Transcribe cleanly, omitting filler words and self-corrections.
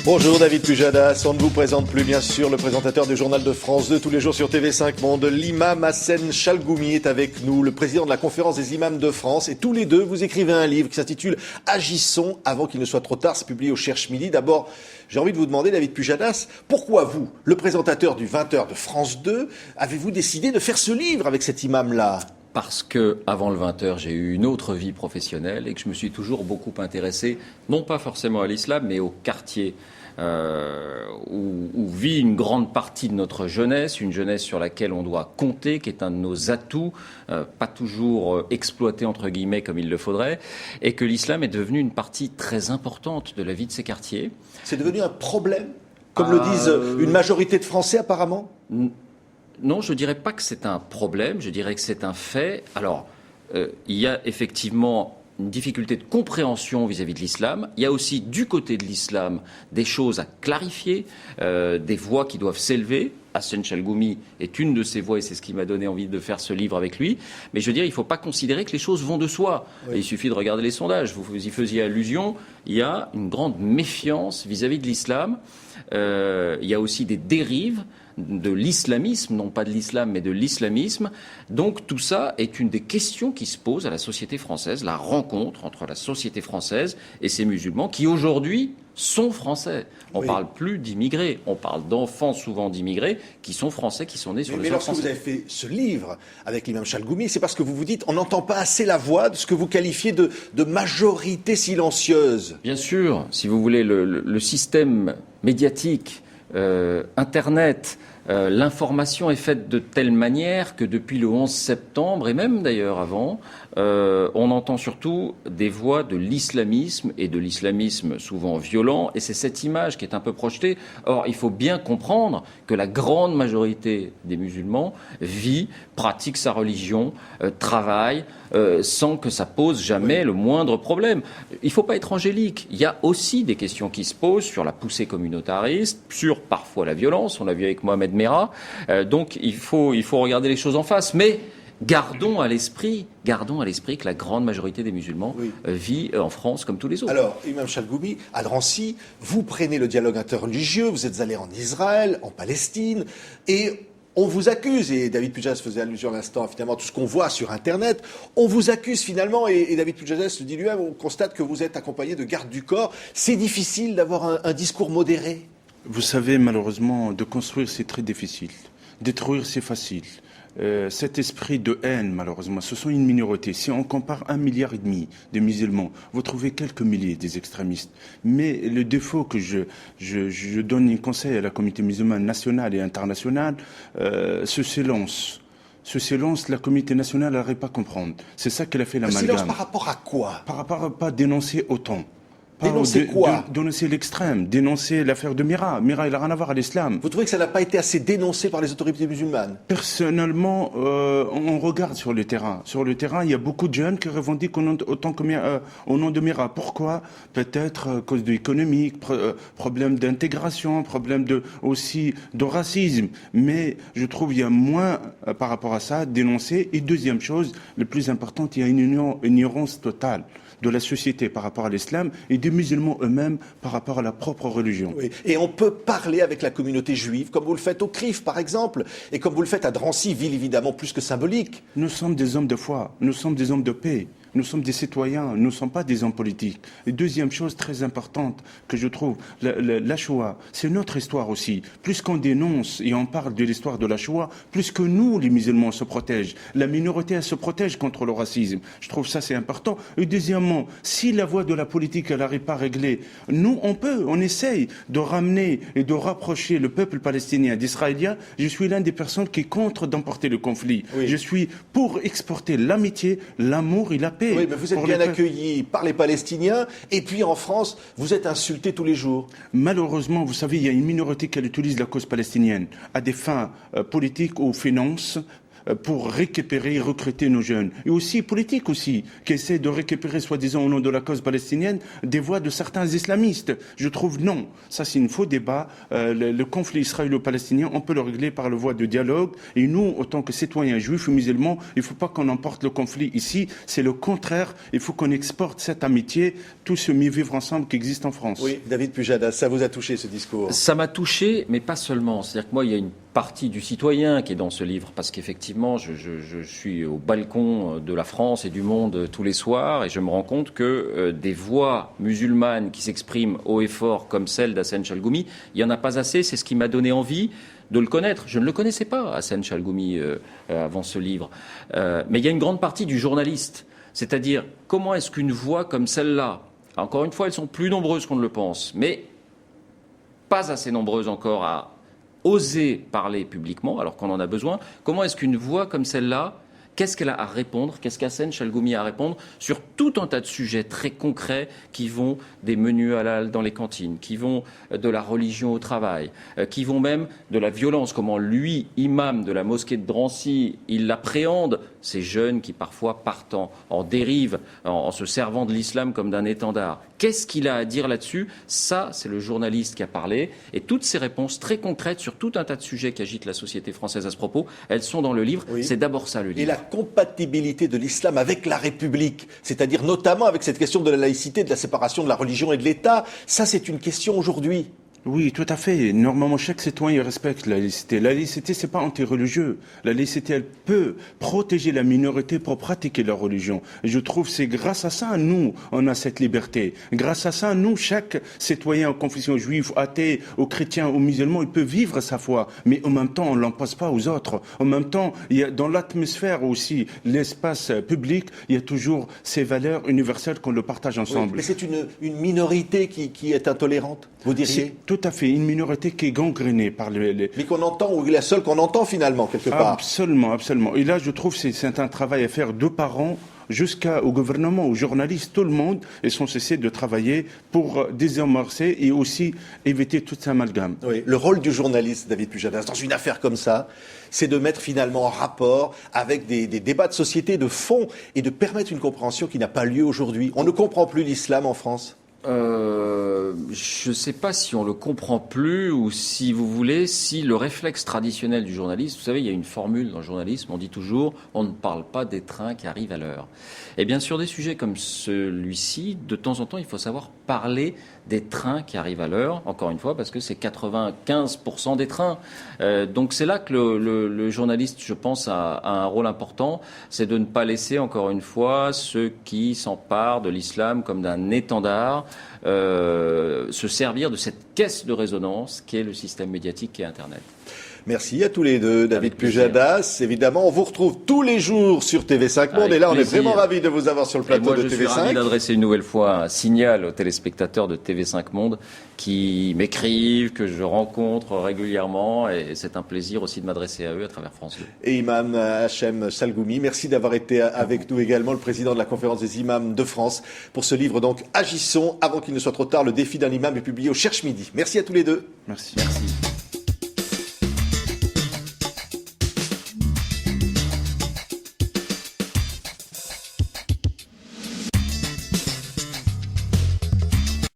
Bonjour David Pujadas, on ne vous présente plus bien sûr le présentateur du journal de France 2 tous les jours sur TV5 Monde. L'imam Hassan Chalgoumi est avec nous, le président de la conférence des imams de France, et tous les deux vous écrivez un livre qui s'intitule Agissons avant qu'il ne soit trop tard, c'est publié au Cherche Midi. D'abord, j'ai envie de vous demander David Pujadas, pourquoi vous, le présentateur du 20h de France 2, avez-vous décidé de faire ce livre avec cet imam-là ? Parce que avant le 20h, j'ai eu une autre vie professionnelle et que je me suis toujours beaucoup intéressé, non pas forcément à l'islam, mais au quartier où vit une grande partie de notre jeunesse, une jeunesse sur laquelle on doit compter, qui est un de nos atouts, pas toujours exploité entre guillemets comme il le faudrait, et que l'islam est devenu une partie très importante de la vie de ces quartiers. C'est devenu un problème, comme le disent une majorité de Français apparemment ? Non, je ne dirais pas que c'est un problème, je dirais que c'est un fait. Alors, il y a effectivement une difficulté de compréhension vis-à-vis de l'islam. Il y a aussi du côté de l'islam des choses à clarifier, des voix qui doivent s'élever. Hassan Chalgoumi est une de ces voix et c'est ce qui m'a donné envie de faire ce livre avec lui. Mais je veux dire, il ne faut pas considérer que les choses vont de soi. Oui. Il suffit de regarder les sondages. Vous y faisiez allusion. Il y a une grande méfiance vis-à-vis de l'islam. Il y a aussi des dérives de l'islamisme, non pas de l'islam, mais de l'islamisme. Donc tout ça est une des questions qui se posent à la société française, la rencontre entre la société française et ses musulmans qui aujourd'hui sont français. On ne parle plus d'immigrés, on parle d'enfants souvent d'immigrés qui sont français, qui sont nés sur le sol français. Mais lorsque vous avez fait ce livre avec l'imam Chalgoumi, c'est parce que vous vous dites on n'entend pas assez la voix de ce que vous qualifiez de majorité silencieuse. Bien sûr, si vous voulez, le système médiatique, Internet, l'information est faite de telle manière que depuis le 11 septembre, et même d'ailleurs avant, on entend surtout des voix de l'islamisme, et de l'islamisme souvent violent, et c'est cette image qui est un peu projetée. Or, il faut bien comprendre que la grande majorité des musulmans vit, pratique sa religion, travaille, sans que ça pose jamais le moindre problème. Il ne faut pas être angélique. Il y a aussi des questions qui se posent sur la poussée communautariste, sur parfois la violence, on l'a vu avec Mohamed Merah. Donc il faut regarder les choses en face. Mais gardons à l'esprit que la grande majorité des musulmans vit en France comme tous les autres. Alors, Imam Chalgoumi, à Drancy, vous prenez le dialogue interreligieux, vous êtes allé en Israël, en Palestine, et on vous accuse, et David Pujadas faisait allusion à l'instant, finalement, tout ce qu'on voit sur Internet, on vous accuse finalement, et David Pujadas le dit lui-même, on constate que vous êtes accompagné de gardes du corps. C'est difficile d'avoir un discours modéré ? Vous savez, malheureusement, de construire, c'est très difficile. Détruire, c'est facile. Cet esprit de haine, malheureusement, ce sont une minorité. Si on compare 1,5 milliard de musulmans, vous trouvez quelques milliers des extrémistes. Mais le défaut que je donne un conseil à la communauté musulmane nationale et internationale, ce silence, la communauté nationale n'arrive pas à comprendre. C'est ça qu'elle a fait l'amalgame. Silence par rapport à quoi ? Par rapport à pas dénoncer autant. Dénoncer quoi ? Dénoncer l'extrême, dénoncer l'affaire de Merah. Merah, il n'a rien à voir à l'islam. Vous trouvez que ça n'a pas été assez dénoncé par les autorités musulmanes ? Personnellement, on regarde sur le terrain. Sur le terrain, il y a beaucoup de jeunes qui revendiquent au nom de Merah. Pourquoi ? Peut-être à cause de l'économie, problème d'intégration, problème aussi de racisme. Mais je trouve qu'il y a moins, par rapport à ça, dénoncé. Et deuxième chose, le plus important, il y a une ignorance totale de la société par rapport à l'islam et des musulmans eux-mêmes par rapport à la propre religion. Oui. Et on peut parler avec la communauté juive, comme vous le faites au CRIF, par exemple, et comme vous le faites à Drancy, ville évidemment plus que symbolique. Nous sommes des hommes de foi, nous sommes des hommes de paix. Nous sommes des citoyens, nous ne sommes pas des hommes politiques. Et deuxième chose très importante que je trouve, la Shoah, c'est notre histoire aussi. Plus qu'on dénonce et on parle de l'histoire de la Shoah, plus que nous, les musulmans, se protègent. La minorité, elle se protège contre le racisme. Je trouve ça, c'est important. Et deuxièmement, si la voie de la politique, elle n'arrive pas à régler, nous, on essaye de ramener et de rapprocher le peuple palestinien d'Israéliens. Je suis l'une des personnes qui est contre d'emporter le conflit. Oui. Je suis pour exporter l'amitié, l'amour et la paix. Oui, mais vous êtes bien accueillis par les Palestiniens, et puis en France, vous êtes insultés tous les jours. Malheureusement, vous savez, il y a une minorité qui utilise la cause palestinienne à des fins politiques ou finances. pour récupérer, recruter nos jeunes. Et aussi politiques aussi, qui essaient de récupérer, soi-disant au nom de la cause palestinienne, des voix de certains islamistes. Je trouve non. Ça, c'est un faux débat. Le conflit israélo-palestinien, on peut le régler par la voie de dialogue. Et nous, autant que citoyens juifs ou musulmans, il ne faut pas qu'on emporte le conflit ici. C'est le contraire. Il faut qu'on exporte cette amitié, tout ce mieux-vivre ensemble qui existe en France. Oui, David Pujadas, ça vous a touché ce discours? Ça m'a touché, mais pas seulement. C'est-à-dire que moi, il y a une partie du citoyen qui est dans ce livre, parce qu'effectivement, je suis au balcon de la France et du monde tous les soirs, et je me rends compte que des voix musulmanes qui s'expriment haut et fort, comme celle d'Hassan Chalgoumi, il n'y en a pas assez. C'est ce qui m'a donné envie de le connaître. Je ne le connaissais pas, Hassan Chalgoumi, avant ce livre. Mais il y a une grande partie du journaliste. C'est-à-dire, comment est-ce qu'une voix comme celle-là, encore une fois, elles sont plus nombreuses qu'on ne le pense, mais pas assez nombreuses encore à oser parler publiquement, alors qu'on en a besoin. Comment est-ce qu'une voix comme celle-là, qu'est-ce qu'elle a à répondre, qu'est-ce qu'Hassan Chalgoumi a à répondre sur tout un tas de sujets très concrets qui vont des menus halal dans les cantines, qui vont de la religion au travail, qui vont même de la violence, comment lui, imam de la mosquée de Drancy, il appréhende ces jeunes qui parfois partent en dérive, en se servant de l'islam comme d'un étendard. Qu'est-ce qu'il a à dire là-dessus? Ça, c'est le journaliste qui a parlé. Et toutes ces réponses très concrètes sur tout un tas de sujets qui agitent la société française à ce propos, elles sont dans le livre. Oui. C'est d'abord ça, le livre. Et la compatibilité de l'islam avec la République, c'est-à-dire notamment avec cette question de la laïcité, de la séparation de la religion et de l'État, ça, c'est une question aujourd'hui. Oui, tout à fait. Normalement, chaque citoyen respecte la laïcité. La laïcité, c'est pas anti-religieux. La laïcité, elle peut protéger la minorité pour pratiquer leur religion. Et je trouve que c'est grâce à ça, nous, on a cette liberté. Grâce à ça, nous, chaque citoyen en confession juive, athée, ou chrétien, ou musulman, il peut vivre sa foi. Mais en même temps, on l'impose pas aux autres. En même temps, il y a dans l'atmosphère aussi, l'espace public, il y a toujours ces valeurs universelles qu'on le partage ensemble. Oui, mais c'est une minorité qui est intolérante, vous diriez? Tout à fait, une minorité qui est gangrénée par les... Mais qu'on entend, ou la seule qu'on entend finalement, quelque part. Absolument, absolument. Et là, je trouve que c'est un travail à faire de parents jusqu'au gouvernement, aux journalistes, tout le monde, ils sont cessés de travailler pour désamorcer et aussi éviter toute cette amalgame. Oui, le rôle du journaliste, David Pujadas, dans une affaire comme ça, c'est de mettre finalement en rapport avec des débats de société de fond et de permettre une compréhension qui n'a pas lieu aujourd'hui. On ne comprend plus l'islam en France. Je ne sais pas si on le comprend plus ou si vous voulez, si le réflexe traditionnel du journaliste, vous savez, il y a une formule dans le journalisme, on dit toujours, on ne parle pas des trains qui arrivent à l'heure. Et bien sur des sujets comme celui-ci, de temps en temps, il faut savoir parler des trains qui arrivent à l'heure, encore une fois, parce que c'est 95% des trains. Donc c'est là que le journaliste, je pense, a un rôle important, c'est de ne pas laisser, encore une fois, ceux qui s'emparent de l'islam comme d'un étendard, se servir de cette caisse de résonance qu'est le système médiatique qu'est Internet. Merci à tous les deux, David Pujadas. Évidemment, on vous retrouve tous les jours sur TV5 Monde. Et là, on est vraiment ravis de vous avoir sur le plateau de TV5. Je suis ravi d'adresser une nouvelle fois un signal aux téléspectateurs de TV5 Monde qui m'écrivent, que je rencontre régulièrement. Et c'est un plaisir aussi de m'adresser à eux à travers France 2. Et Imam Hassan Chalgoumi, merci d'avoir été avec nous également, le président de la conférence des imams de France, pour ce livre donc Agissons avant qu'il ne soit trop tard. Le défi d'un imam est publié au Cherche Midi. Merci à tous les deux. Merci.